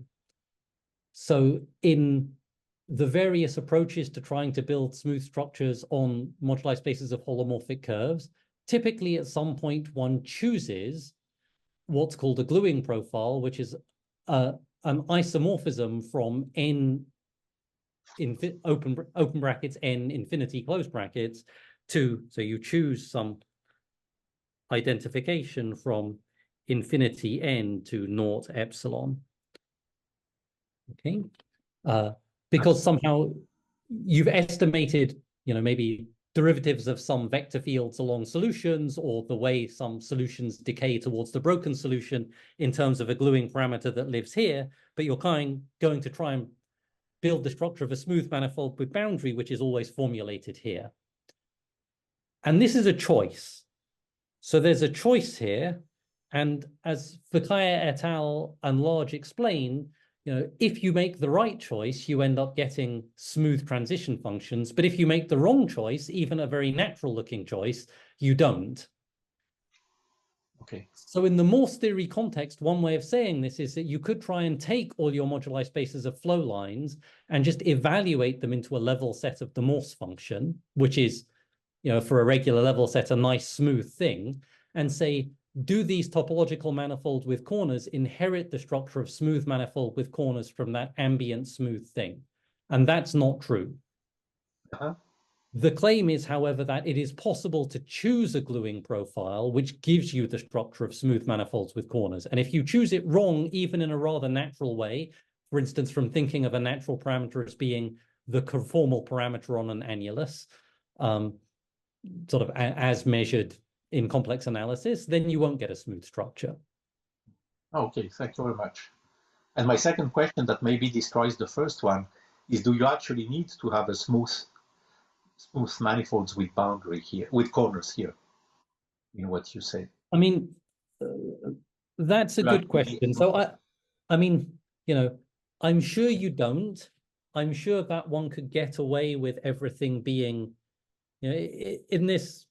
So in the various approaches to trying to build smooth structures on moduli spaces of holomorphic curves, typically at some point one chooses what's called a gluing profile, which is an isomorphism from n open brackets n infinity close brackets to, so you choose some identification from infinity n to naught epsilon. Okay. Because somehow you've estimated, maybe derivatives of some vector fields along solutions, or the way some solutions decay towards the broken solution in terms of a gluing parameter that lives here, but you're going to try and build the structure of a smooth manifold with boundary, which is always formulated here. And this is a choice. So there's a choice here. And as Fukaya et al. And Large explain, if you make the right choice, you end up getting smooth transition functions. But if you make the wrong choice, even a very natural looking choice, you don't. Okay. So in the Morse theory context, one way of saying this is that you could try and take all your moduli spaces of flow lines and just evaluate them into a level set of the Morse function, which is, for a regular level set, a nice smooth thing, and say, do these topological manifolds with corners inherit the structure of smooth manifold with corners from that ambient smooth thing? And that's not true. The claim is, however, that it is possible to choose a gluing profile which gives you the structure of smooth manifolds with corners. And if you choose it wrong, even in a rather natural way, for instance, from thinking of a natural parameter as being the conformal parameter on an annulus, sort of as measured in complex analysis, then you won't get a smooth structure. Okay, thank you very much. And my second question that maybe destroys the first one is, do you actually need to have a smooth manifolds with boundary here, with corners here, in what you say? I mean, that's a good question. So I mean, I'm sure you don't. I'm sure that one could get away with everything being, in this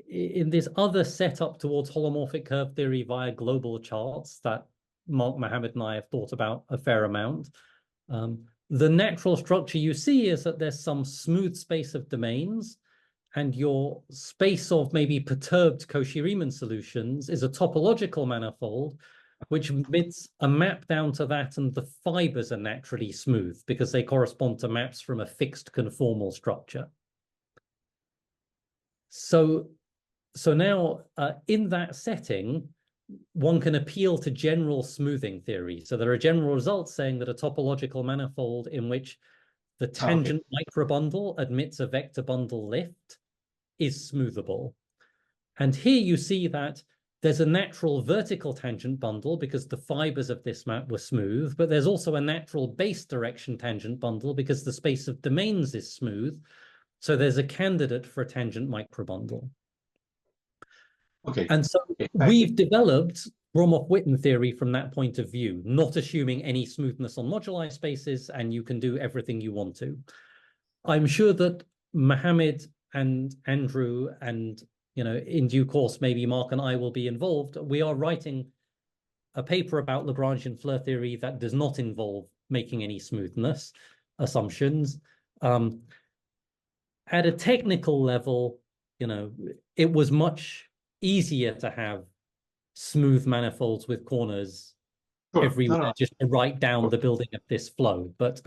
in this other setup towards holomorphic curve theory via global charts that Mark Mohammed and I have thought about a fair amount. The natural structure you see is that there's some smooth space of domains, and your space of maybe perturbed Cauchy-Riemann solutions is a topological manifold, which admits a map down to that, and the fibers are naturally smooth because they correspond to maps from a fixed conformal structure. So now in that setting, one can appeal to general smoothing theory. So there are general results saying that a topological manifold in which the tangent microbundle admits a vector bundle lift is smoothable. And here you see that there's a natural vertical tangent bundle because the fibers of this map were smooth, but there's also a natural base direction tangent bundle because the space of domains is smooth. So there's a candidate for a tangent microbundle. Okay. And so we've developed Gromov-Witten theory from that point of view, not assuming any smoothness on moduli spaces, and you can do everything you want to. I'm sure that Mohammed and Andrew and, you know, in due course, maybe Mark and I will be involved. We are writing a paper about Lagrangian Floer theory that does not involve making any smoothness assumptions. At a technical level, you know, it was much easier to have smooth manifolds with corners everywhere, just to write down the building of this flow. But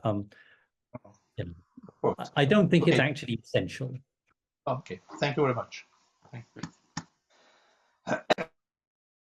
you know, I don't think it's actually essential. Okay, thank you very much. Thank you.